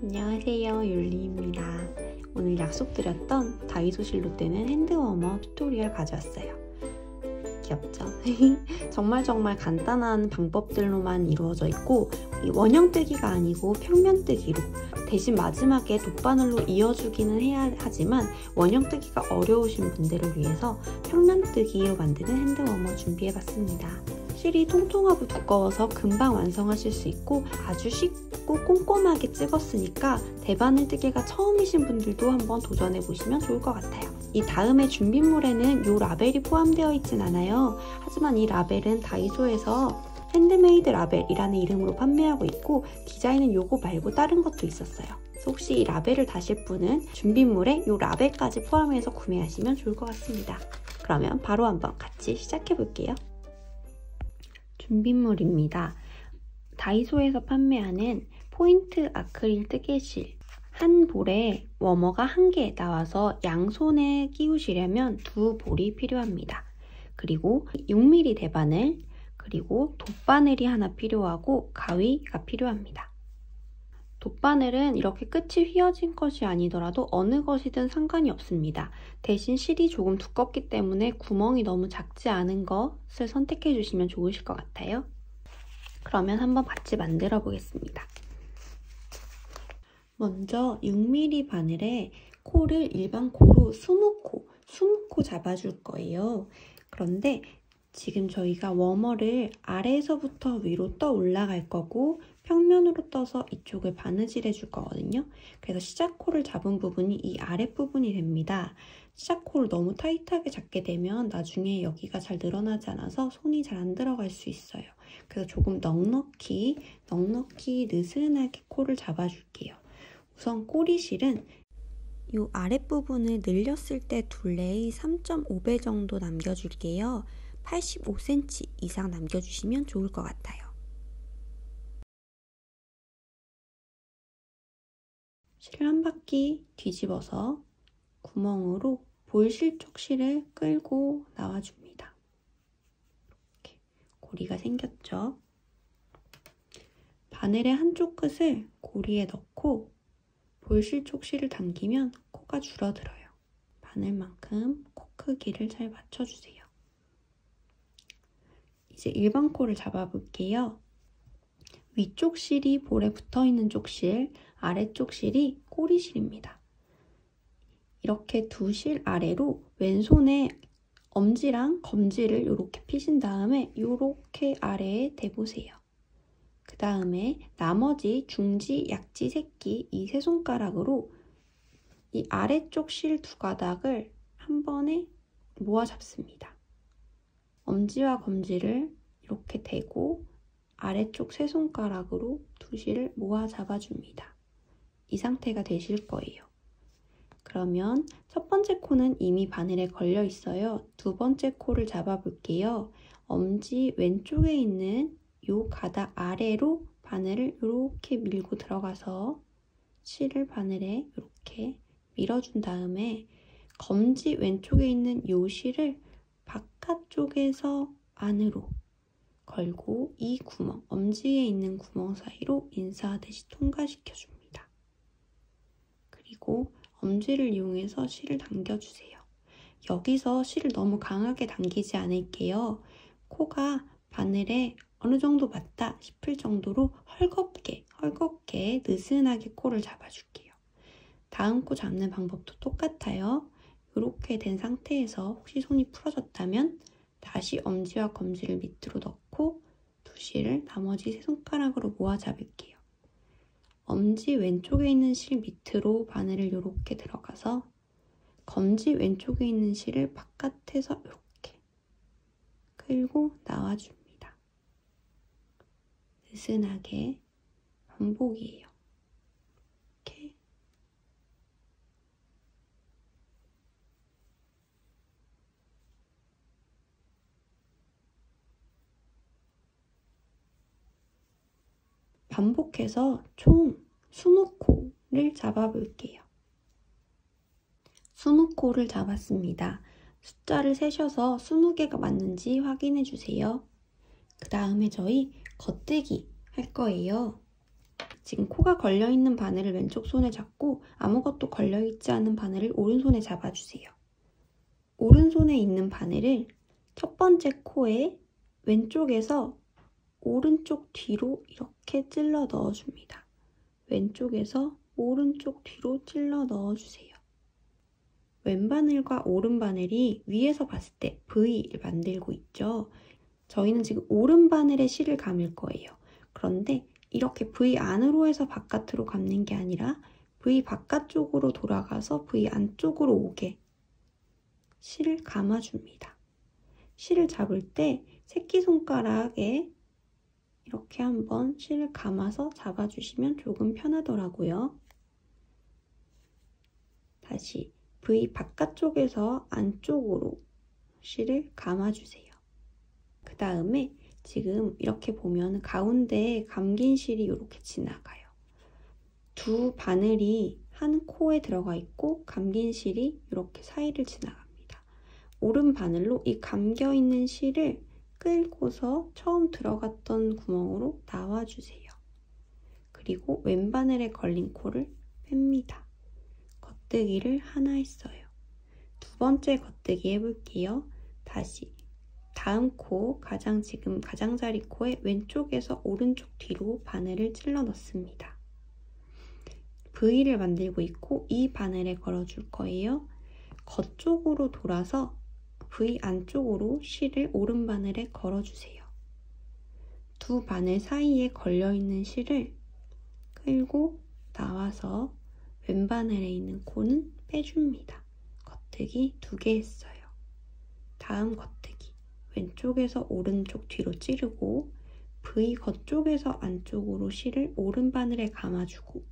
안녕하세요, 율리입니다. 오늘 약속드렸던 다이소실로 뜨는 핸드워머 튜토리얼 가져왔어요. 귀엽죠? 정말 간단한 방법들로만 이루어져 있고 원형 뜨기가 아니고 평면 뜨기로, 대신 마지막에 돗바늘로 이어주기는 해야 하지만 원형 뜨기가 어려우신 분들을 위해서 평면 뜨기로 만드는 핸드워머 준비해봤습니다. 실이 통통하고 두꺼워서 금방 완성하실 수 있고 아주 쉽고 꼼꼼하게 찍었으니까 대바늘 뜨기가 처음이신 분들도 한번 도전해보시면 좋을 것 같아요. 이 다음에 준비물에는 이 라벨이 포함되어 있진 않아요. 하지만 이 라벨은 다이소에서 핸드메이드 라벨이라는 이름으로 판매하고 있고 디자인은 요거 말고 다른 것도 있었어요. 그래서 혹시 이 라벨을 다실 분은 준비물에 이 라벨까지 포함해서 구매하시면 좋을 것 같습니다. 그러면 바로 한번 같이 시작해 볼게요. 준비물입니다. 다이소에서 판매하는 포인트 아크릴 뜨개실 한 볼에 워머가 1개 나와서 양손에 끼우시려면 2볼이 필요합니다. 그리고 6mm 대바늘, 그리고 돗바늘이 하나 필요하고 가위가 필요합니다. 돗바늘은 이렇게 끝이 휘어진 것이 아니더라도 어느 것이든 상관이 없습니다. 대신 실이 조금 두껍기 때문에 구멍이 너무 작지 않은 것을 선택해 주시면 좋으실 것 같아요. 그러면 한번 같이 만들어 보겠습니다. 먼저 6mm 바늘에 코를 일반 코로 20코 잡아줄 거예요. 그런데 지금 저희가 워머를 아래에서부터 위로 떠 올라갈 거고 평면으로 떠서 이쪽을 바느질 해줄 거거든요. 그래서 시작코를 잡은 부분이 이 아랫부분이 됩니다. 시작코를 너무 타이트하게 잡게 되면 나중에 여기가 잘 늘어나지 않아서 손이 잘 안 들어갈 수 있어요. 그래서 조금 넉넉히 느슨하게 코를 잡아줄게요. 우선 꼬리실은 이 아랫부분을 늘렸을 때 둘레의 3.5배 정도 남겨줄게요. 85cm 이상 남겨주시면 좋을 것 같아요. 실 한 바퀴 뒤집어서 구멍으로 볼실 쪽 실을 끌고 나와줍니다. 이렇게 고리가 생겼죠? 바늘의 한쪽 끝을 고리에 넣고 볼실 쪽 실을 당기면 코가 줄어들어요. 바늘만큼 코 크기를 잘 맞춰주세요. 이제 일반 코를 잡아볼게요. 위쪽 실이 볼에 붙어있는 쪽 실, 아래쪽 실이 꼬리실입니다. 이렇게 두 실 아래로 왼손에 엄지랑 검지를 이렇게 피신 다음에 이렇게 아래에 대보세요. 그 다음에 나머지 중지, 약지, 새끼 이 세 손가락으로 이 아래쪽 실 2가닥을 한 번에 모아 잡습니다. 엄지와 검지를 이렇게 대고 아래쪽 세 손가락으로 두 실을 모아 잡아줍니다. 이 상태가 되실 거예요. 그러면 첫 번째 코는 이미 바늘에 걸려 있어요. 두 번째 코를 잡아볼게요. 엄지 왼쪽에 있는 이 가닥 아래로 바늘을 이렇게 밀고 들어가서 실을 바늘에 이렇게 밀어준 다음에 검지 왼쪽에 있는 이 실을 바깥쪽에서 안으로 걸고 이 구멍, 엄지에 있는 구멍 사이로 인사하듯이 통과시켜줍니다. 그리고 엄지를 이용해서 실을 당겨주세요. 여기서 실을 너무 강하게 당기지 않을게요. 코가 바늘에 어느 정도 맞다 싶을 정도로 헐겁게 느슨하게 코를 잡아줄게요. 다음 코 잡는 방법도 똑같아요. 이렇게 된 상태에서 혹시 손이 풀어졌다면 다시 엄지와 검지를 밑으로 넣고 두 실을 나머지 세 손가락으로 모아 잡을게요. 엄지 왼쪽에 있는 실 밑으로 바늘을 이렇게 들어가서 검지 왼쪽에 있는 실을 바깥에서 이렇게 끌고 나와줍니다. 느슨하게 반복이에요. 이렇게. 반복해서 총 20코를 잡아볼게요. 20코를 잡았습니다. 숫자를 세셔서 20개가 맞는지 확인해 주세요. 그 다음에 저희 겉뜨기 할 거예요. 지금 코가 걸려있는 바늘을 왼쪽 손에 잡고 아무것도 걸려있지 않은 바늘을 오른손에 잡아주세요. 오른손에 있는 바늘을 첫 번째 코에 왼쪽에서 오른쪽 뒤로 이렇게 찔러 넣어줍니다. 왼쪽에서 오른쪽 뒤로 찔러 넣어주세요. 왼바늘과 오른바늘이 위에서 봤을 때 V를 만들고 있죠. 저희는 지금 오른바늘에 실을 감을 거예요. 그런데 이렇게 V 안으로 해서 바깥으로 감는 게 아니라 V 바깥쪽으로 돌아가서 V 안쪽으로 오게 실을 감아줍니다. 실을 잡을 때 새끼손가락에 이렇게 한번 실을 감아서 잡아주시면 조금 편하더라고요. 다시 V 바깥쪽에서 안쪽으로 실을 감아주세요. 그 다음에 지금 이렇게 보면 가운데에 감긴 실이 이렇게 지나가요. 두 바늘이 한 코에 들어가 있고 감긴 실이 이렇게 사이를 지나갑니다. 오른 바늘로 이 감겨있는 실을 끌고서 처음 들어갔던 구멍으로 나와주세요. 그리고 왼바늘에 걸린 코를 뺍니다. 겉뜨기를 하나 했어요. 두 번째 겉뜨기 해볼게요. 다시 다음 코, 지금 가장자리 코에 왼쪽에서 오른쪽 뒤로 바늘을 찔러 넣습니다. V를 만들고 있고 이 바늘에 걸어줄 거예요. 겉쪽으로 돌아서 V 안쪽으로 실을 오른 바늘에 걸어주세요. 두 바늘 사이에 걸려있는 실을 끌고 나와서 왼바늘에 있는 코는 빼줍니다. 겉뜨기 2개 했어요. 다음 겉뜨기. 왼쪽에서 오른쪽 뒤로 찌르고 V 겉쪽에서 안쪽으로 실을 오른바늘에 감아주고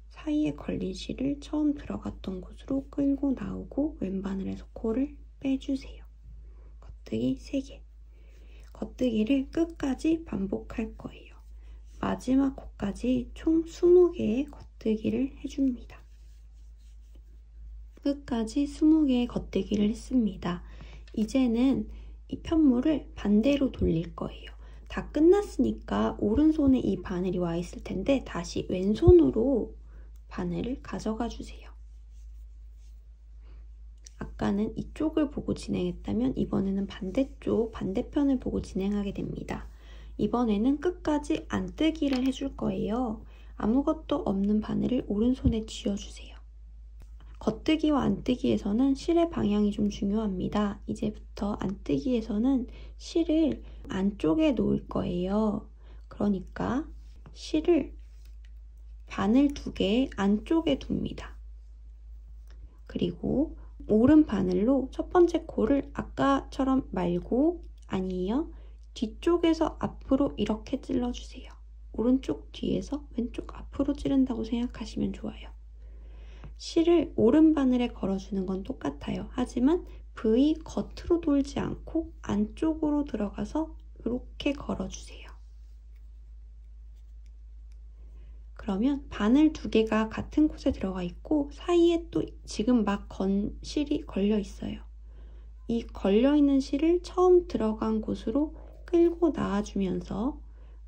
사이에 걸린 실을 처음 들어갔던 곳으로 끌고 나오고 왼바늘에서 코를 빼주세요. 겉뜨기 3개. 겉뜨기를 끝까지 반복할 거예요. 마지막 코까지 총 20개의 겉뜨기를 해줍니다. 끝까지 20개의 겉뜨기를 했습니다. 이제는 이 편물을 반대로 돌릴 거예요. 다 끝났으니까 오른손에 이 바늘이 와 있을 텐데 다시 왼손으로 바늘을 가져가 주세요. 아까는 이쪽을 보고 진행했다면 이번에는 반대편을 보고 진행하게 됩니다. 이번에는 끝까지 안뜨기를 해줄 거예요. 아무것도 없는 바늘을 오른손에 쥐어주세요. 겉뜨기와 안뜨기에서는 실의 방향이 좀 중요합니다. 이제부터 안뜨기에서는 실을 안쪽에 놓을 거예요. 그러니까 실을 바늘 2개 안쪽에 둡니다. 그리고 오른 바늘로 첫 번째 코를 아까처럼 말고 아니에요. 뒤쪽에서 앞으로 이렇게 찔러주세요. 오른쪽 뒤에서 왼쪽 앞으로 찌른다고 생각하시면 좋아요. 실을 오른 바늘에 걸어주는 건 똑같아요. 하지만 V 겉으로 돌지 않고 안쪽으로 들어가서 이렇게 걸어주세요. 그러면 바늘 2개가 같은 곳에 들어가 있고 사이에 또 지금 막 건 실이 걸려 있어요. 이 걸려있는 실을 처음 들어간 곳으로 끌고 나와주면서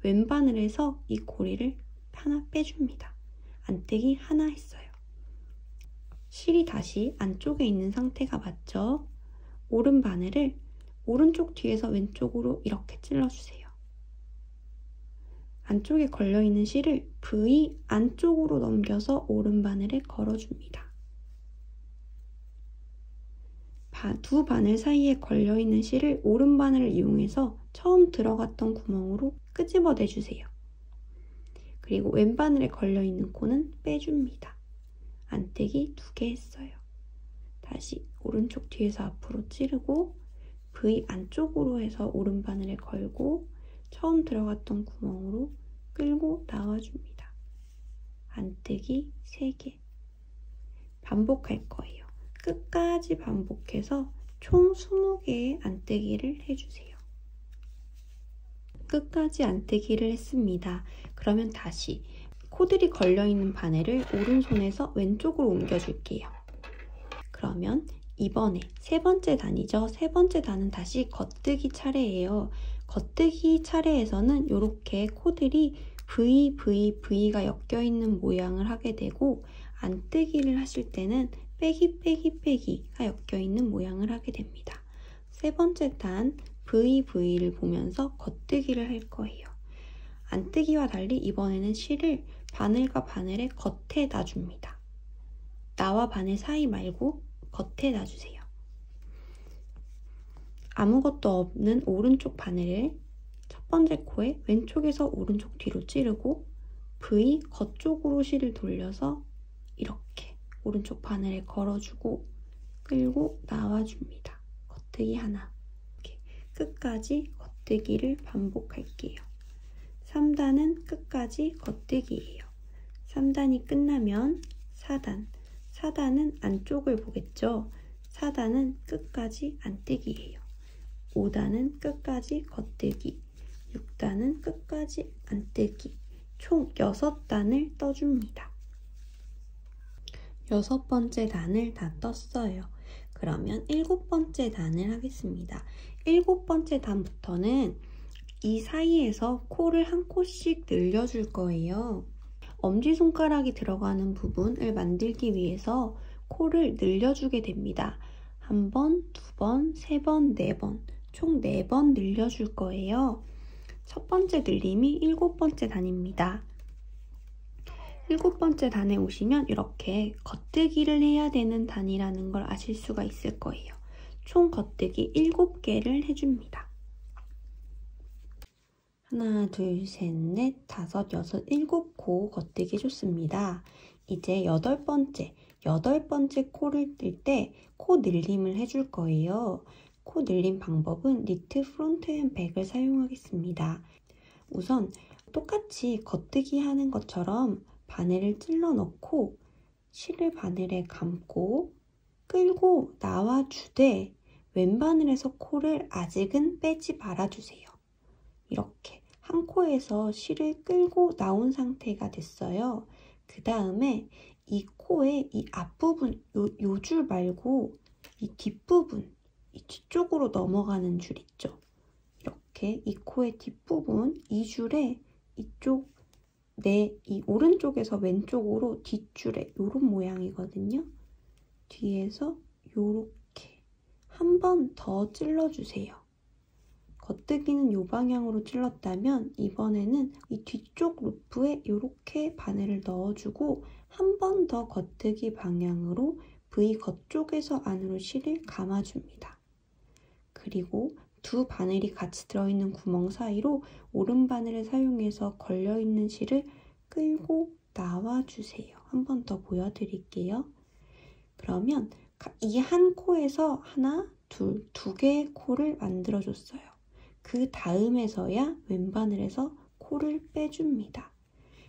왼바늘에서 이 고리를 하나 빼줍니다. 안뜨기 하나 했어요. 실이 다시 안쪽에 있는 상태가 맞죠? 오른 바늘을 오른쪽 뒤에서 왼쪽으로 이렇게 찔러주세요. 안쪽에 걸려있는 실을 V 안쪽으로 넘겨서 오른 바늘에 걸어줍니다. 두 바늘 사이에 걸려있는 실을 오른 바늘을 이용해서 처음 들어갔던 구멍으로 끄집어내주세요. 그리고 왼바늘에 걸려있는 코는 빼줍니다. 안뜨기 2개 했어요. 다시 오른쪽 뒤에서 앞으로 찌르고 V 안쪽으로 해서 오른바늘에 걸고 처음 들어갔던 구멍으로 끌고 나와줍니다. 안뜨기 3개. 반복할 거예요. 끝까지 반복해서 총 20개의 안뜨기를 해주세요. 끝까지 안뜨기를 했습니다. 그러면 다시 코들이 걸려있는 바늘을 오른손에서 왼쪽으로 옮겨줄게요. 그러면 이번에 3번째 단이죠. 3번째 단은 다시 겉뜨기 차례예요. 겉뜨기 차례에서는 이렇게 코들이 V가 엮여있는 모양을 하게 되고 안뜨기를 하실 때는 빼기가 엮여있는 모양을 하게 됩니다. 세 번째 단 V를 보면서 겉뜨기를 할 거예요. 안뜨기와 달리 이번에는 실을 바늘과 바늘의 겉에 놔줍니다. 나와 바늘 사이 말고 겉에 놔주세요. 아무것도 없는 오른쪽 바늘을 첫 번째 코에 왼쪽에서 오른쪽 뒤로 찌르고 V 겉쪽으로 실을 돌려서 이렇게 오른쪽 바늘에 걸어주고 끌고 나와줍니다. 겉뜨기 하나. 이렇게 끝까지 겉뜨기를 반복할게요. 3단은 끝까지 겉뜨기예요. 3단이 끝나면 4단. 4단은 안쪽을 보겠죠? 4단은 끝까지 안뜨기예요. 5단은 끝까지 겉뜨기. 6단은 끝까지 안뜨기. 총 6단을 떠줍니다. 6번째 단을 다 떴어요. 그러면 7번째 단을 하겠습니다. 7번째 단부터는 이 사이에서 코를 한 코씩 늘려줄 거예요. 엄지손가락이 들어가는 부분을 만들기 위해서 코를 늘려주게 됩니다. 1번, 2번, 3번, 4번, 총 4번 늘려줄 거예요. 첫 번째 늘림이 7번째 단입니다. 7번째 단에 오시면 이렇게 겉뜨기를 해야 되는 단이라는 걸 아실 수가 있을 거예요. 총 겉뜨기 7개를 해줍니다. 하나, 둘, 셋, 넷, 다섯, 여섯, 7코 겉뜨기 해줬습니다. 이제 8번째 코를 뜰 때 코 늘림을 해줄 거예요. 코 늘림 방법은 니트 프론트 앤 백을 사용하겠습니다. 우선 똑같이 겉뜨기 하는 것처럼 바늘을 찔러 넣고 실을 바늘에 감고 끌고 나와주되 왼바늘에서 코를 아직은 빼지 말아주세요. 이렇게 한 코에서 실을 끌고 나온 상태가 됐어요. 그 다음에 이 코의 이 앞부분, 요 줄 말고 이 뒷부분, 이 뒤쪽으로 넘어가는 줄 있죠? 이렇게 이 코의 뒷부분, 이 줄에 이쪽 이 오른쪽에서 왼쪽으로 뒷줄에 요런 모양이거든요. 뒤에서 요렇게 한 번 더 찔러주세요. 겉뜨기는 요 방향으로 찔렀다면 이번에는 이 뒤쪽 루프에 이렇게 바늘을 넣어주고 한 번 더 겉뜨기 방향으로 V 겉쪽에서 안으로 실을 감아줍니다. 그리고 두 바늘이 같이 들어있는 구멍 사이로 오른 바늘을 사용해서 걸려있는 실을 끌고 나와주세요. 한 번 더 보여드릴게요. 그러면 이 한 코에서 하나, 둘, 2개의 코를 만들어줬어요. 그 다음에서야 왼바늘에서 코를 빼줍니다.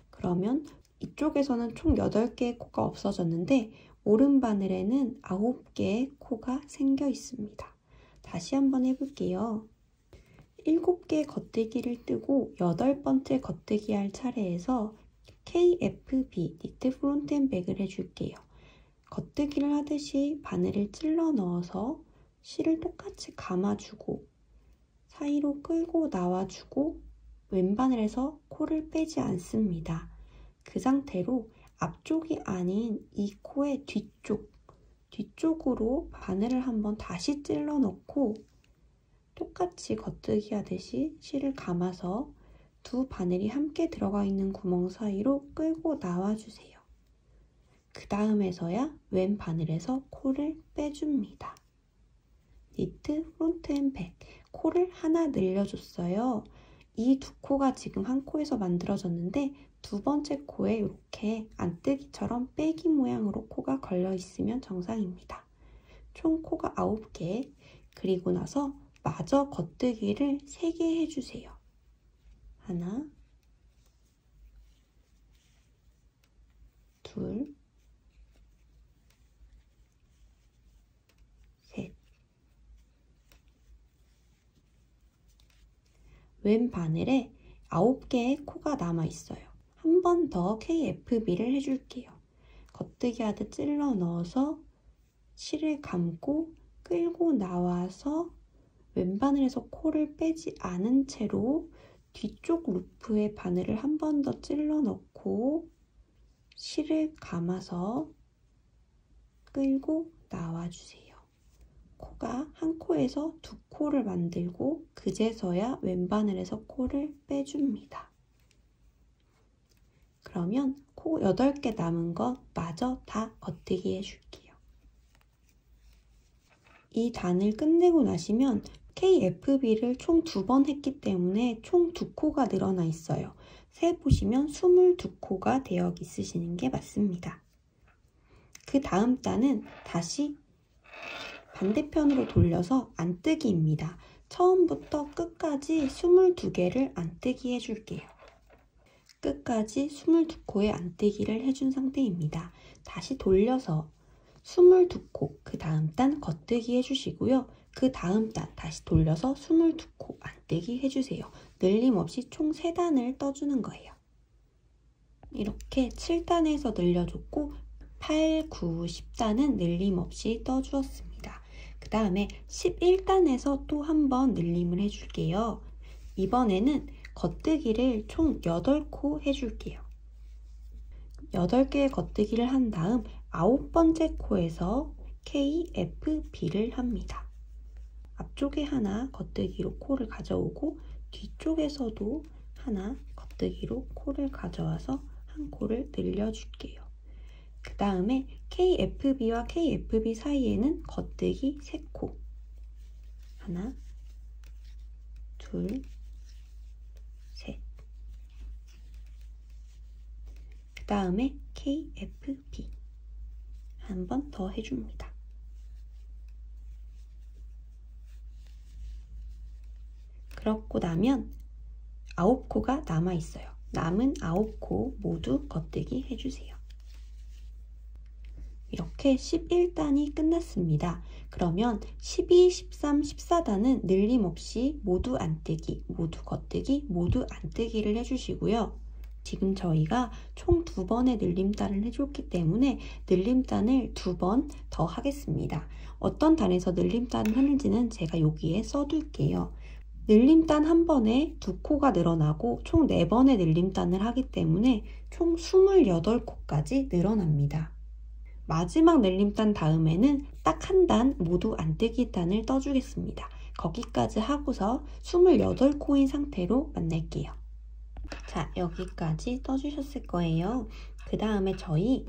그러면 이쪽에서는 총 8개의 코가 없어졌는데 오른바늘에는 9개의 코가 생겨 있습니다. 다시 한번 해볼게요. 7개 겉뜨기를 뜨고 8번째 겉뜨기 할 차례에서 KFB, 니트 프론트 앤 백을 해줄게요. 겉뜨기를 하듯이 바늘을 찔러 넣어서 실을 똑같이 감아주고 사이로 끌고 나와주고 왼바늘에서 코를 빼지 않습니다. 그 상태로 앞쪽이 아닌 이 코의 뒤쪽으로 바늘을 한번 다시 찔러 넣고 똑같이 겉뜨기 하듯이 실을 감아서 두 바늘이 함께 들어가 있는 구멍 사이로 끌고 나와주세요. 그 다음에서야 왼 바늘에서 코를 빼줍니다. 니트 프론트 앤 백, 코를 하나 늘려줬어요. 이 두 코가 지금 한 코에서 만들어졌는데 두 번째 코에 이렇게 안뜨기처럼 빼기 모양으로 코가 걸려 있으면 정상입니다. 총 코가 9개, 그리고 나서 마저 겉뜨기를 3개 해주세요. 하나, 둘, 셋. 왼 바늘에 9개의 코가 남아있어요. 한 번 더 KFB를 해줄게요. 겉뜨기 하듯 찔러 넣어서 실을 감고 끌고 나와서 왼바늘에서 코를 빼지 않은 채로 뒤쪽 루프에 바늘을 한 번 더 찔러 넣고 실을 감아서 끌고 나와주세요. 코가 한 코에서 두 코를 만들고 그제서야 왼바늘에서 코를 빼줍니다. 그러면 코 8개 남은 것 마저 다 겉뜨기 해줄게요. 이 단을 끝내고 나시면 KFB를 총 2번 했기 때문에 총 2코가 늘어나 있어요. 세보시면 22코가 되어 있으시는 게 맞습니다. 그 다음 단은 다시 반대편으로 돌려서 안뜨기입니다. 처음부터 끝까지 22개를 안뜨기 해줄게요. 끝까지 22코의 안뜨기를 해준 상태입니다. 다시 돌려서 22코, 그 다음 단 겉뜨기 해주시고요. 그 다음 단 다시 돌려서 22코 안뜨기 해주세요. 늘림없이 총 3단을 떠주는 거예요. 이렇게 7단에서 늘려줬고 8, 9, 10단은 늘림없이 떠주었습니다. 그 다음에 11단에서 또 한 번 늘림을 해줄게요. 이번에는 겉뜨기를 총 8코 해줄게요. 8개의 겉뜨기를 한 다음 9번째 코에서 KFB를 합니다. 앞쪽에 하나 겉뜨기로 코를 가져오고 뒤쪽에서도 하나 겉뜨기로 코를 가져와서 한 코를 늘려줄게요. 그 다음에 KFB와 KFB 사이에는 겉뜨기 3코. 하나, 둘, 셋. 그 다음에 KFB 한 번 더 해줍니다. 그렇고 나면 9코가 남아있어요. 남은 9코 모두 겉뜨기 해주세요. 이렇게 11단이 끝났습니다. 그러면 12, 13, 14단은 늘림없이 모두 안뜨기, 모두 겉뜨기, 모두 안뜨기를 해주시고요. 지금 저희가 총 2번의 늘림단을 해줬기 때문에 늘림단을 2번 더 하겠습니다. 어떤 단에서 늘림단을 하는지는 제가 여기에 써둘게요. 늘림단 한 번에 2코가 늘어나고 총 4번의 늘림단을 하기 때문에 총 28코까지 늘어납니다. 마지막 늘림단 다음에는 딱 한 단 모두 안뜨기 단을 떠주겠습니다. 거기까지 하고서 28코인 상태로 만날게요. 자, 여기까지 떠주셨을 거예요. 그 다음에 저희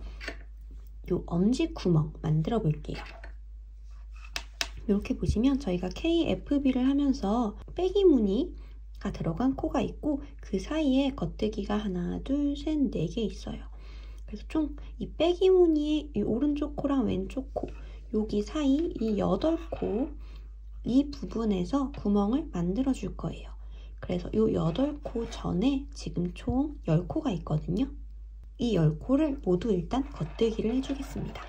요 엄지 구멍 만들어 볼게요. 이렇게 보시면 저희가 KFB를 하면서 빼기 무늬가 들어간 코가 있고 그 사이에 겉뜨기가 하나, 둘, 셋, 4개 있어요. 그래서 총 이 빼기 무늬의 이 오른쪽 코랑 왼쪽 코 여기 사이 이 8코 이 부분에서 구멍을 만들어 줄 거예요. 그래서 이 8코 전에 지금 총 10코가 있거든요. 이 10코를 모두 일단 겉뜨기를 해주겠습니다.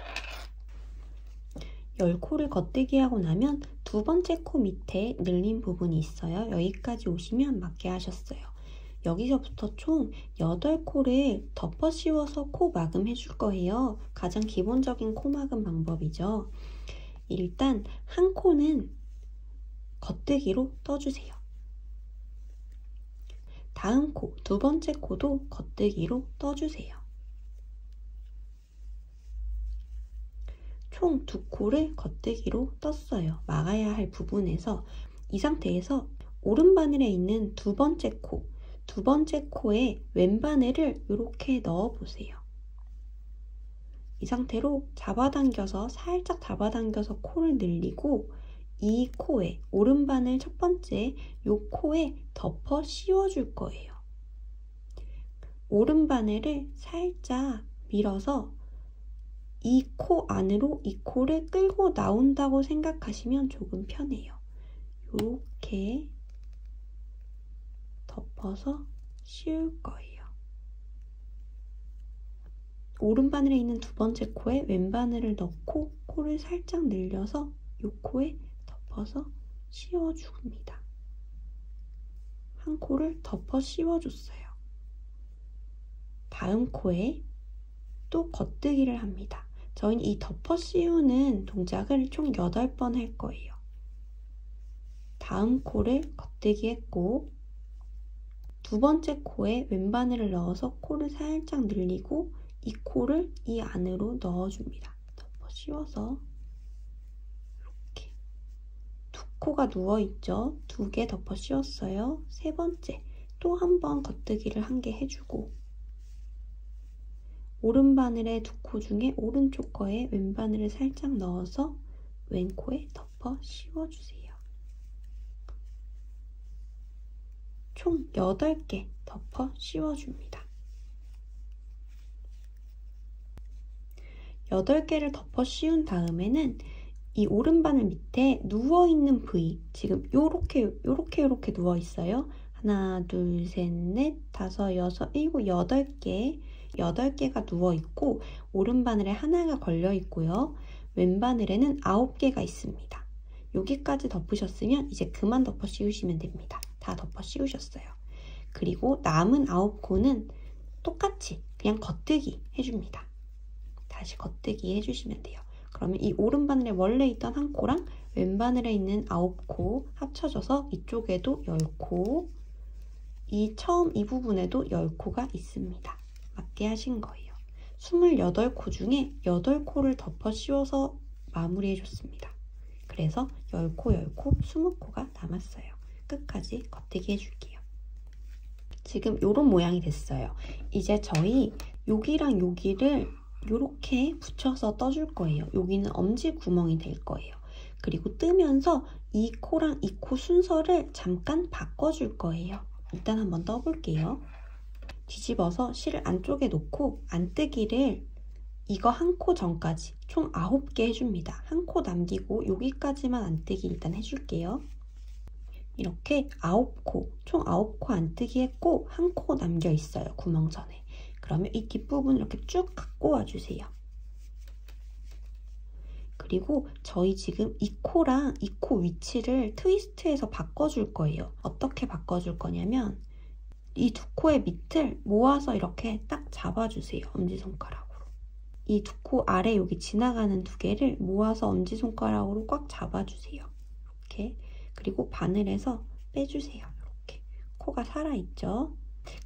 10코를 겉뜨기 하고 나면 2번째 코 밑에 늘린 부분이 있어요. 여기까지 오시면 맞게 하셨어요. 여기서부터 총 8코를 덮어 씌워서 코 마금 해줄 거예요. 가장 기본적인 코 마금 방법이죠. 일단 한 코는 겉뜨기로 떠주세요. 다음 코, 2번째 코도 겉뜨기로 떠주세요. 총 2코를 겉뜨기로 떴어요. 막아야 할 부분에서 이 상태에서 오른바늘에 있는 2번째 코, 2번째 코에 왼바늘을 이렇게 넣어보세요. 이 상태로 잡아당겨서 살짝 잡아당겨서 코를 늘리고 이 코에 오른바늘 첫 번째 이 코에 덮어 씌워줄 거예요. 오른바늘을 살짝 밀어서 이 코 안으로 이 코를 끌고 나온다고 생각하시면 조금 편해요. 이렇게 덮어서 씌울 거예요. 오른바늘에 있는 2번째 코에 왼바늘을 넣고 코를 살짝 늘려서 이 코에 덮어서 씌워줍니다. 한 코를 덮어 씌워줬어요. 다음 코에 또 겉뜨기를 합니다. 저희는 이 덮어 씌우는 동작을 총 8번 할 거예요. 다음 코를 겉뜨기 했고 두 번째 코에 왼바늘을 넣어서 코를 살짝 늘리고 이 코를 이 안으로 넣어줍니다. 덮어 씌워서 이렇게 두 코가 누워있죠? 2개 덮어 씌웠어요. 세 번째 또 한 번 겉뜨기를 1개 해주고 오른바늘의 두 코 중에 오른쪽 거에 왼바늘을 살짝 넣어서 왼코에 덮어 씌워주세요. 총 8개 덮어 씌워줍니다. 8개를 덮어 씌운 다음에는 이 오른바늘 밑에 누워있는 부위, 지금 요렇게 누워있어요. 하나, 둘, 셋, 넷, 다섯, 여섯, 일곱, 8개가 누워있고 오른바늘에 하나가 걸려있고요. 왼바늘에는 9개가 있습니다. 여기까지 덮으셨으면 이제 그만 덮어 씌우시면 됩니다. 다 덮어 씌우셨어요. 그리고 남은 9코는 똑같이 그냥 겉뜨기 해줍니다. 다시 겉뜨기 해주시면 돼요. 그러면 이 오른바늘에 원래 있던 한 코랑 왼바늘에 있는 9코 합쳐져서 이쪽에도 10코, 이 부분에도 10코가 있습니다. 맞게 하신 거예요. 28코 중에 8코를 덮어 씌워서 마무리해줬습니다. 그래서 10코, 20코가 남았어요. 끝까지 겉뜨기 해줄게요. 지금 이런 모양이 됐어요. 이제 저희 여기랑 여기를 이렇게 붙여서 떠줄 거예요. 여기는 엄지 구멍이 될 거예요. 그리고 뜨면서 이 코랑 이 코 순서를 잠깐 바꿔줄 거예요. 일단 한번 떠볼게요. 뒤집어서 실을 안쪽에 놓고 안뜨기를 이거 한 코 전까지 총 9개 해줍니다. 한 코 남기고 여기까지만 안뜨기 일단 해줄게요. 이렇게 9코, 총 9코 안뜨기 했고 한 코 남겨 있어요. 구멍선에. 그러면 이 뒷부분 이렇게 쭉 갖고 와주세요. 그리고 저희 지금 이 코랑 이 코 위치를 트위스트해서 바꿔줄 거예요. 어떻게 바꿔줄 거냐면 이 두 코의 밑을 모아서 이렇게 딱 잡아주세요. 엄지손가락으로. 이 두 코 아래 여기 지나가는 두 개를 모아서 엄지손가락으로 꽉 잡아주세요. 이렇게. 그리고 바늘에서 빼주세요. 이렇게. 코가 살아있죠?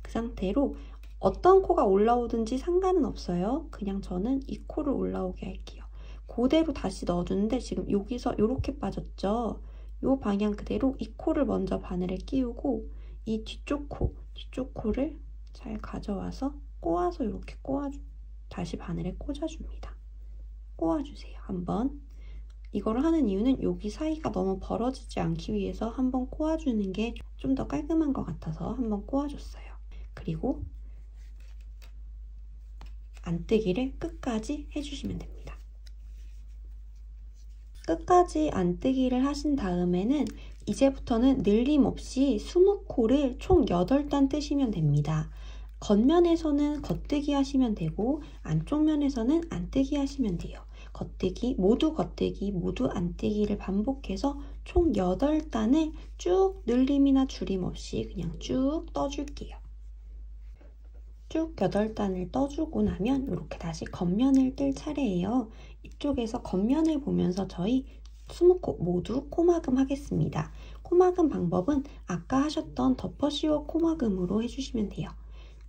그 상태로 어떤 코가 올라오든지 상관은 없어요. 그냥 저는 이 코를 올라오게 할게요. 그대로 다시 넣어주는데 지금 여기서 이렇게 빠졌죠? 이 방향 그대로 이 코를 먼저 바늘에 끼우고 이 뒤쪽 코를 잘 가져와서 꼬아서 이렇게 다시 바늘에 꽂아줍니다. 꼬아주세요. 한번. 이거를 하는 이유는 여기 사이가 너무 벌어지지 않기 위해서 한번 꼬아주는 게 좀 더 깔끔한 것 같아서 한번 꼬아줬어요. 그리고 안뜨기를 끝까지 해주시면 됩니다. 끝까지 안뜨기를 하신 다음에는 이제부터는 늘림 없이 20코를 총 8단 뜨시면 됩니다. 겉면에서는 겉뜨기 하시면 되고 안쪽 면에서는 안뜨기 하시면 돼요. 모두 겉뜨기, 모두 안뜨기를 반복해서 총 8단을 쭉 늘림이나 줄임 없이 그냥 쭉 떠줄게요. 쭉 8단을 떠주고 나면 이렇게 다시 겉면을 뜰 차례예요. 이쪽에서 겉면을 보면서 저희 20코 모두 코막음 하겠습니다. 코막음 방법은 아까 하셨던 덮어 씌워 코막음으로 해주시면 돼요.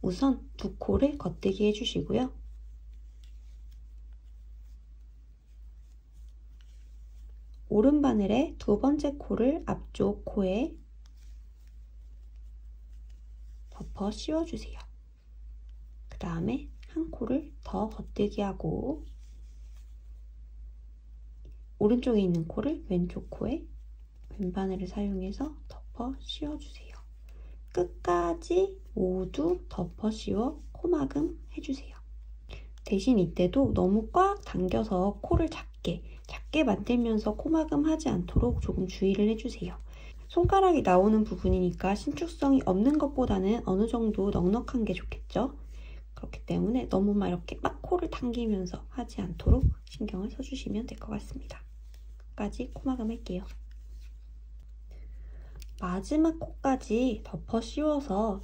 우선 두 코를 겉뜨기 해주시고요. 오른바늘의 두 번째 코를 앞쪽 코에 덮어 씌워주세요. 그 다음에 한 코를 더 겉뜨기 하고 오른쪽에 있는 코를 왼쪽 코에 왼바늘을 사용해서 덮어 씌워주세요. 끝까지 모두 덮어 씌워 코막음 해주세요. 대신 이때도 너무 꽉 당겨서 코를 작게 만들면서 코막음 하지 않도록 조금 주의를 해주세요. 손가락이 나오는 부분이니까 신축성이 없는 것보다는 어느 정도 넉넉한 게 좋겠죠? 그렇기 때문에 너무 막 이렇게 막 코를 당기면서 하지 않도록 신경을 써주시면 될 것 같습니다. 끝까지 코막음 할게요. 마지막 코까지 덮어 씌워서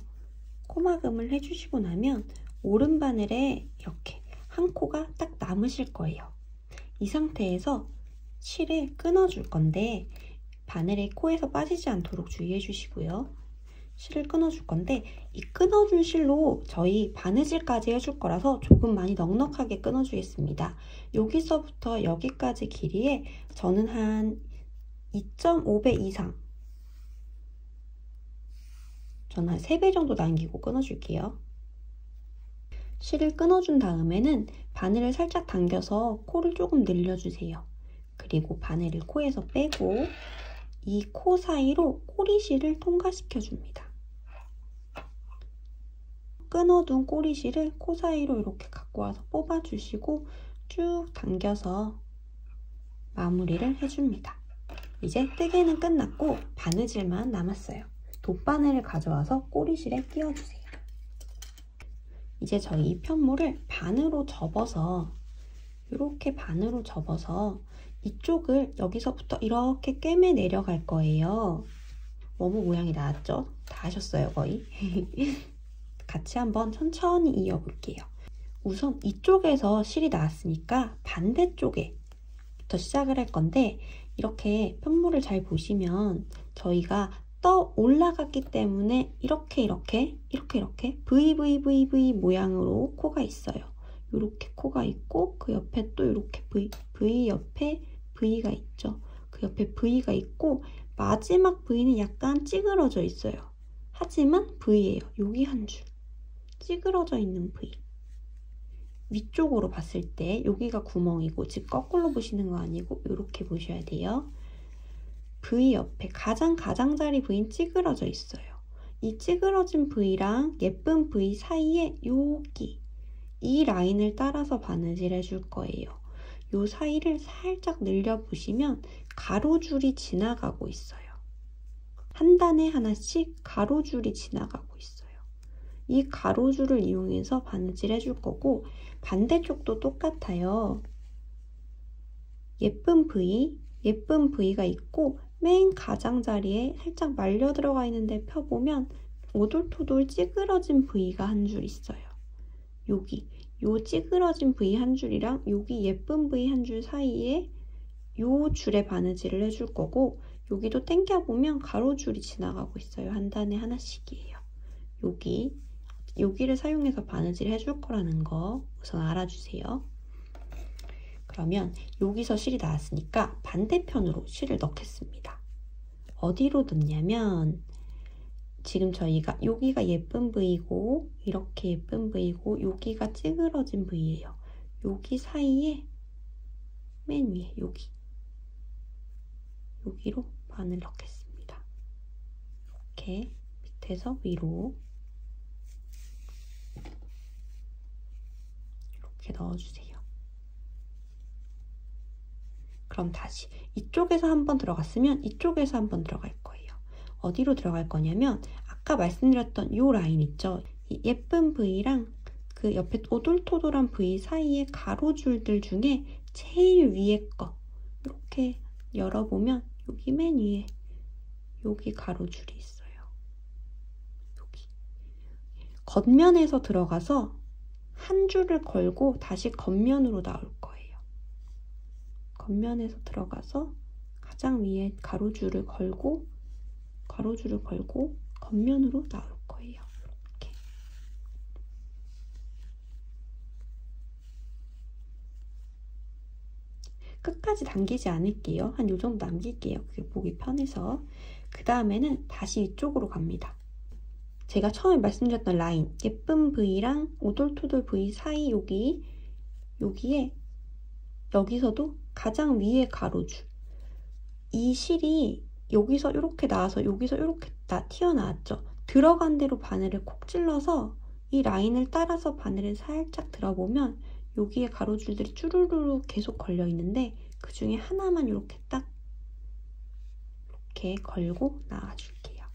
코막음을 해주시고 나면 오른바늘에 이렇게 한 코가 딱 남으실 거예요. 이 상태에서 실을 끊어줄 건데 바늘이 코에서 빠지지 않도록 주의해 주시고요. 실을 끊어줄 건데 이 끊어준 실로 저희 바느질까지 해줄 거라서 조금 많이 넉넉하게 끊어주겠습니다. 여기서부터 여기까지 길이에 저는 한 2.5배 이상, 저는 한 3배 정도 남기고 끊어줄게요. 실을 끊어준 다음에는 바늘을 살짝 당겨서 코를 조금 늘려주세요. 그리고 바늘을 코에서 빼고 이 코 사이로 꼬리실을 통과시켜 줍니다. 끊어둔 꼬리실을 코 사이로 이렇게 갖고 와서 뽑아주시고 쭉 당겨서 마무리를 해줍니다. 이제 뜨개는 끝났고 바느질만 남았어요. 돗바늘을 가져와서 꼬리실에 끼워주세요. 이제 저희 이 편모를 반으로 접어서 이렇게 반으로 접어서 이쪽을 여기서부터 이렇게 꿰매 내려갈 거예요. 워무 모양이 나왔죠? 다 하셨어요, 거의. 같이 한번 천천히 이어볼게요. 우선 이쪽에서 실이 나왔으니까 반대쪽에부터 시작을 할 건데 이렇게 편모를 잘 보시면 저희가 떠 올라갔기 때문에 이렇게 V 모양으로 코가 있어요. 이렇게 코가 있고 그 옆에 또 이렇게 V 옆에 V가 있죠. 그 옆에 V가 있고 마지막 V는 약간 찌그러져 있어요. 하지만 V예요. 여기 한 줄 찌그러져 있는 V. 위쪽으로 봤을 때 여기가 구멍이고 즉 거꾸로 보시는 거 아니고 이렇게 보셔야 돼요. V 옆에 가장자리 V는 찌그러져 있어요. 이 찌그러진 V랑 예쁜 V 사이에 여기 이 라인을 따라서 바느질 해줄 거예요. 이 사이를 살짝 늘려보시면 가로줄이 지나가고 있어요. 한 단에 하나씩 가로줄이 지나가고 있어요. 이 가로줄을 이용해서 바느질 해줄 거고 반대쪽도 똑같아요. 예쁜 V가 있고 맨 가장자리에 살짝 말려 들어가 있는데 펴보면 오돌토돌 찌그러진 V가 한 줄 있어요. 여기 요 찌그러진 V 한 줄이랑 여기 예쁜 V 한 줄 사이에 요 줄에 바느질을 해줄 거고 여기도 당겨보면 가로줄이 지나가고 있어요. 한 단에 하나씩이에요. 여기를 사용해서 바느질 해줄 거라는 거 우선 알아주세요. 그러면 여기서 실이 나왔으니까 반대편으로 실을 넣겠습니다. 어디로 넣냐면 지금 저희가 여기가 예쁜 V고 이렇게 예쁜 V고 여기가 찌그러진 V예요. 여기 사이에 맨 위에 여기로 바늘 넣겠습니다. 이렇게 밑에서 위로 이렇게 넣어주세요. 그럼 다시 이쪽에서 한번 들어갔으면 이쪽에서 한번 들어갈 거예요. 어디로 들어갈 거냐면 아까 말씀드렸던 이 라인 있죠? 이 예쁜 V랑 그 옆에 오돌토돌한 V 사이의 가로줄들 중에 제일 위에 거 이렇게 열어보면 여기 맨 위에 여기 가로줄이 있어요. 여기 겉면에서 들어가서 한 줄을 걸고 다시 겉면으로 나올 거예요. 겉면에서 들어가서 가장 위에 가로줄을 걸고 겉면으로 나올 거예요. 이렇게. 끝까지 당기지 않을게요. 한 요 정도 남길게요. 그게 보기 편해서. 그 다음에는 다시 이쪽으로 갑니다. 제가 처음에 말씀드렸던 라인, 예쁜 V랑 오돌토돌 V 사이 여기에 여기서도 가장 위에 가로줄. 이 실이 여기서 이렇게 나와서 여기서 이렇게 튀어나왔죠. 들어간 대로 바늘을 콕 찔러서 이 라인을 따라서 바늘을 살짝 들어보면 여기에 가로줄들이 쭈루루루 계속 걸려 있는데 그 중에 하나만 이렇게 딱 이렇게 걸고 나와줄게요.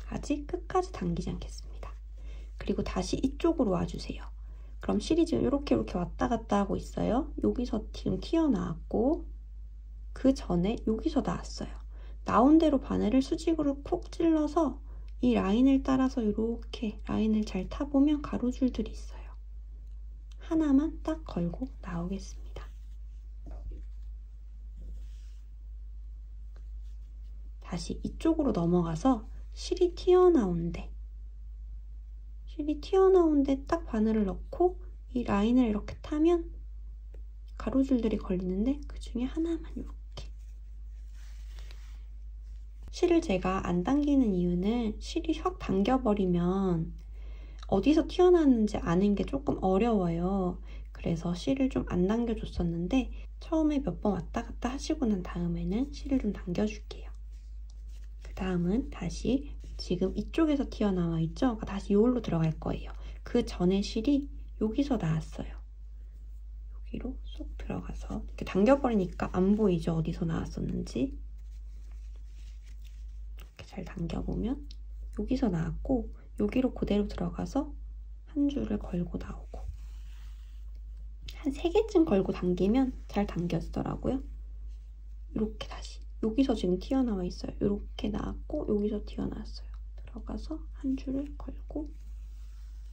아직 끝까지 당기지 않겠습니다. 그리고 다시 이쪽으로 와주세요. 그럼 실이 지금 이렇게 왔다 갔다 하고 있어요. 여기서 지금 튀어나왔고 그 전에 여기서 나왔어요. 나온 대로 바늘을 수직으로 콕 찔러서 이 라인을 따라서 이렇게 라인을 잘 타보면 가로줄들이 있어요. 하나만 딱 걸고 나오겠습니다. 다시 이쪽으로 넘어가서 실이 튀어나온 데 딱 바늘을 넣고 이 라인을 이렇게 타면 가로줄들이 걸리는데 그 중에 하나만 이렇게. 실을 제가 안 당기는 이유는 실이 확 당겨버리면 어디서 튀어나왔는지 아는 게 조금 어려워요. 그래서 실을 좀 안 당겨줬었는데 처음에 몇 번 왔다 갔다 하시고 난 다음에는 실을 좀 당겨줄게요. 그 다음은 다시 지금 이쪽에서 튀어나와 있죠? 다시 여기로 들어갈 거예요. 그 전에 실이 여기서 나왔어요. 여기로 쏙 들어가서 이렇게 당겨버리니까 안 보이죠? 어디서 나왔었는지. 이렇게 잘 당겨보면 여기서 나왔고 여기로 그대로 들어가서 한 줄을 걸고 나오고 한 3개쯤 걸고 당기면 잘 당겨지더라고요. 이렇게 다시 여기서 지금 튀어나와 있어요. 이렇게 나왔고 여기서 튀어나왔어요. 들어가서 한 줄을 걸고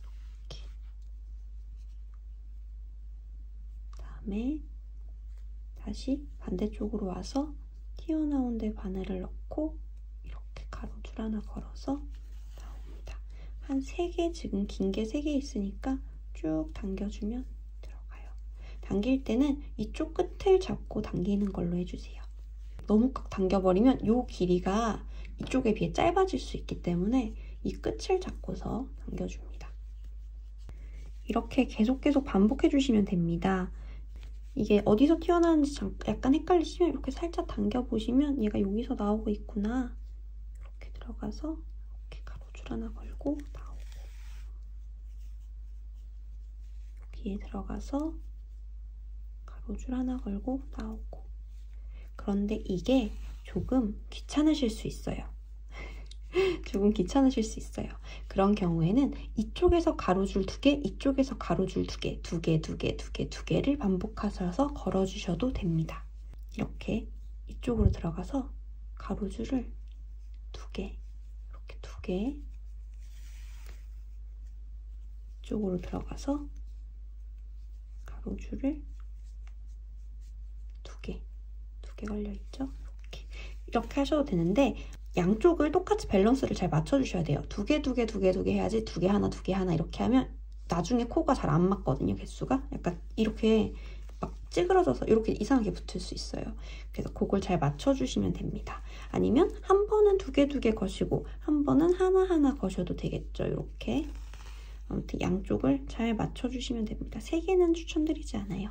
이렇게. 그다음에 다시 반대쪽으로 와서 튀어나온 데 바늘을 넣고 이렇게 가로줄 하나 걸어서 나옵니다. 한 3개, 지금 긴 게 3개 있으니까 쭉 당겨주면 들어가요. 당길 때는 이쪽 끝을 잡고 당기는 걸로 해주세요. 너무 꽉 당겨버리면 이 길이가 이쪽에 비해 짧아질 수 있기 때문에 이 끝을 잡고서 당겨줍니다. 이렇게 계속 반복해주시면 됩니다. 이게 어디서 튀어나왔는지 약간 헷갈리시면 이렇게 살짝 당겨보시면 얘가 여기서 나오고 있구나. 이렇게 들어가서 이렇게 가로줄 하나 걸고 나오고 여기에 들어가서 가로줄 하나 걸고 나오고. 그런데 이게 조금 귀찮으실 수 있어요. 조금 귀찮으실 수 있어요. 그런 경우에는 이쪽에서 가로줄 2개, 이쪽에서 가로줄 2개, 2개를 반복하셔서 걸어주셔도 됩니다. 이렇게 이쪽으로 들어가서 가로줄을 2개, 이렇게 2개, 이쪽으로 들어가서 가로줄을 2개 걸려있죠? 이렇게 하셔도 되는데 양쪽을 똑같이 밸런스를 잘 맞춰주셔야 돼요. 2개 해야지 2개 하나 이렇게 하면 나중에 코가 잘 안 맞거든요. 개수가 약간 이렇게 막 찌그러져서 이렇게 이상하게 붙을 수 있어요. 그래서 그걸 잘 맞춰주시면 됩니다. 아니면 한 번은 2개 거시고 한 번은 하나 거셔도 되겠죠. 이렇게 아무튼 양쪽을 잘 맞춰주시면 됩니다. 3개는 추천드리지 않아요.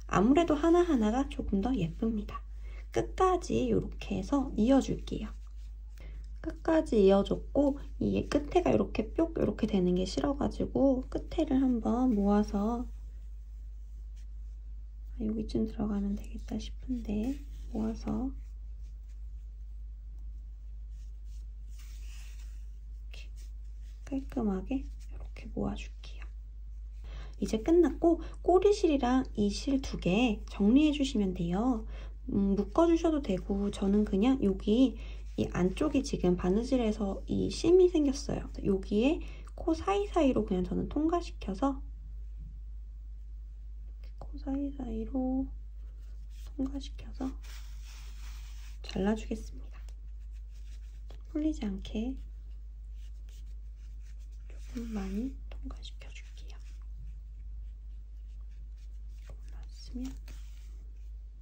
아무래도 하나하나가 조금 더 예쁩니다. 끝까지 이렇게 해서 이어줄게요. 끝까지 이어줬고 이게 끝에가 이렇게 뿅 이렇게 되는 게 싫어가지고 끝에를 한번 모아서 여기쯤 들어가면 되겠다 싶은데 모아서 이렇게 깔끔하게 이렇게 모아줄게요. 이제 끝났고 꼬리실이랑 이 실 2개 정리해 주시면 돼요. 묶어주셔도 되고 저는 그냥 여기 이 안쪽이 지금 바느질에서 이 심이 생겼어요. 여기에 코 사이사이로 그냥 저는 통과시켜서 코 사이사이로 통과시켜서 잘라주겠습니다. 풀리지 않게 조금 많이 통과시켜줄게요. 골랐으면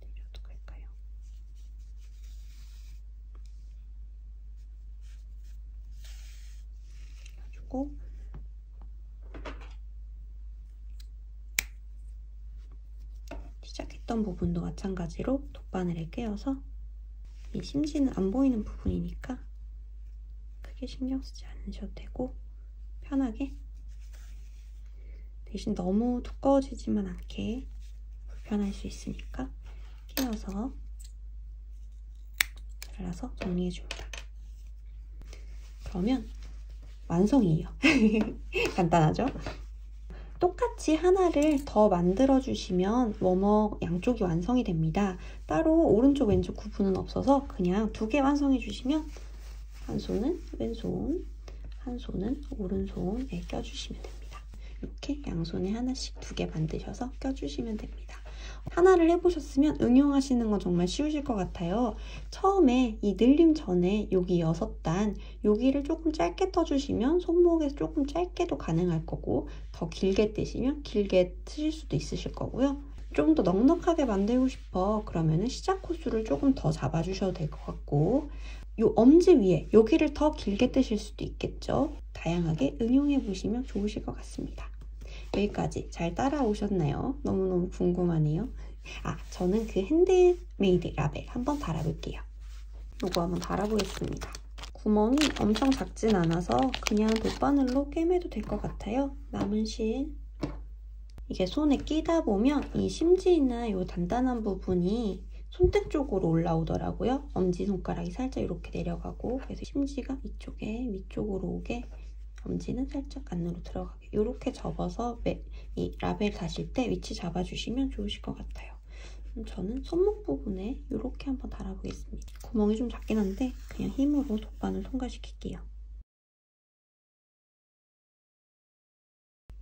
내려도 갈까요? 해가지고 시작했던 부분도 마찬가지로 돗바늘에 꿰어서 이 심지는 안 보이는 부분이니까 크게 신경 쓰지 않으셔도 되고 편하게 대신 너무 두꺼워지지만 않게 불편할 수 있으니까 끼워서 잘라서 정리해줍니다. 그러면 완성이에요. 간단하죠? 똑같이 하나를 더 만들어주시면 워머 양쪽이 완성이 됩니다. 따로 오른쪽 왼쪽 구분은 없어서 그냥 2개 완성해주시면 한 손은 왼손, 한 손은 오른손에 껴주시면 됩니다. 이렇게 양손에 하나씩 2개 만드셔서 껴주시면 됩니다. 하나를 해보셨으면 응용하시는 건 정말 쉬우실 것 같아요. 처음에 이 늘림 전에 여기 6단, 여기를 조금 짧게 떠주시면 손목에서 조금 짧게도 가능할 거고, 더 길게 뜨시면 길게 트실 수도 있으실 거고요. 좀 더 넉넉하게 만들고 싶어 그러면은 시작 코수를 조금 더 잡아주셔도 될 것 같고, 요 엄지 위에 여기를 더 길게 뜨실 수도 있겠죠. 다양하게 응용해 보시면 좋으실 것 같습니다. 여기까지 잘 따라오셨나요? 너무너무 궁금하네요. 저는 그 핸드메이드 라벨 한번 달아볼게요. 요거 한번 달아보겠습니다. 구멍이 엄청 작진 않아서 그냥 돗바늘로 꿰매도 될 것 같아요. 남은 실 이게 손에 끼다 보면 이 심지나 요 단단한 부분이 손등 쪽으로 올라오더라고요. 엄지손가락이 살짝 이렇게 내려가고, 그래서 심지가 이쪽에 위쪽으로 오게, 엄지는 살짝 안으로 들어가게 이렇게 접어서 이 라벨 다실 때 위치 잡아주시면 좋으실 것 같아요. 그럼 저는 손목 부분에 이렇게 한번 달아보겠습니다. 구멍이 좀 작긴 한데 그냥 힘으로 돗바늘 통과시킬게요.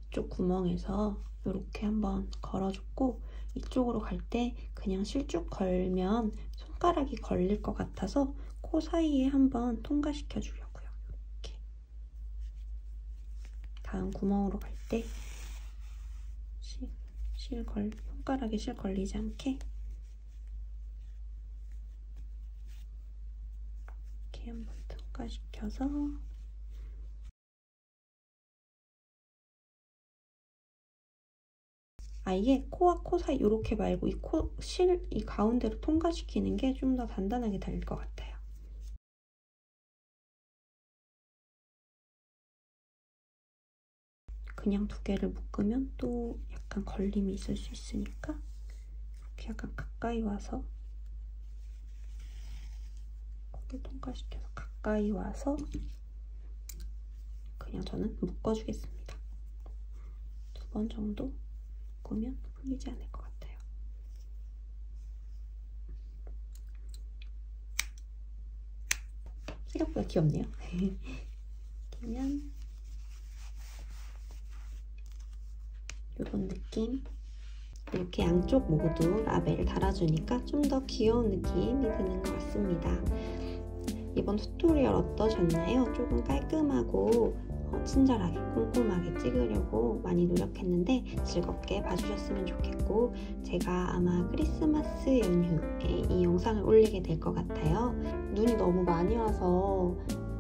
이쪽 구멍에서 이렇게 한번 걸어줬고, 이쪽으로 갈 때 그냥 실쭉 걸면 손가락이 걸릴 것 같아서 코 사이에 한번 통과시켜 주려고요. 이렇게. 다음 구멍으로 갈 때 손가락에 실 걸리지 않게 이렇게 한번 통과시켜서, 아예 코와 코 사이 이렇게 말고 이 가운데로 통과시키는 게 좀 더 단단하게 달릴 것 같아요. 그냥 2개를 묶으면 또 약간 걸림이 있을 수 있으니까 이렇게 약간 가까이 와서 코를 통과시켜서 가까이 와서 그냥 저는 묶어주겠습니다. 2번 정도 묶으면 풀리지 않을 것 같아요. 생각보다 귀엽네요. 그러면 이런 느낌. 이렇게 양쪽 모두 라벨을 달아주니까 좀 더 귀여운 느낌이 드는 것 같습니다. 이번 튜토리얼 어떠셨나요? 조금 깔끔하고 친절하게 꼼꼼하게 찍으려고 많이 노력했는데 즐겁게 봐주셨으면 좋겠고, 제가 아마 크리스마스 연휴에 이 영상을 올리게 될 것 같아요. 눈이 너무 많이 와서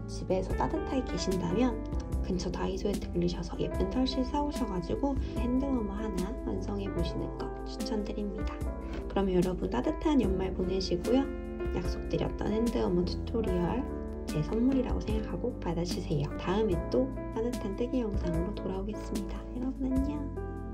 집에서 따뜻하게 계신다면 근처 다이소에 들르셔서 예쁜 털실 사오셔가지고 핸드워머 하나 완성해보시는 거 추천드립니다. 그럼 여러분 따뜻한 연말 보내시고요. 약속드렸던 핸드워머 튜토리얼 제 선물이라고 생각하고 받아주세요. 다음에 또 따뜻한 뜨개 영상으로 돌아오겠습니다. 여러분 안녕.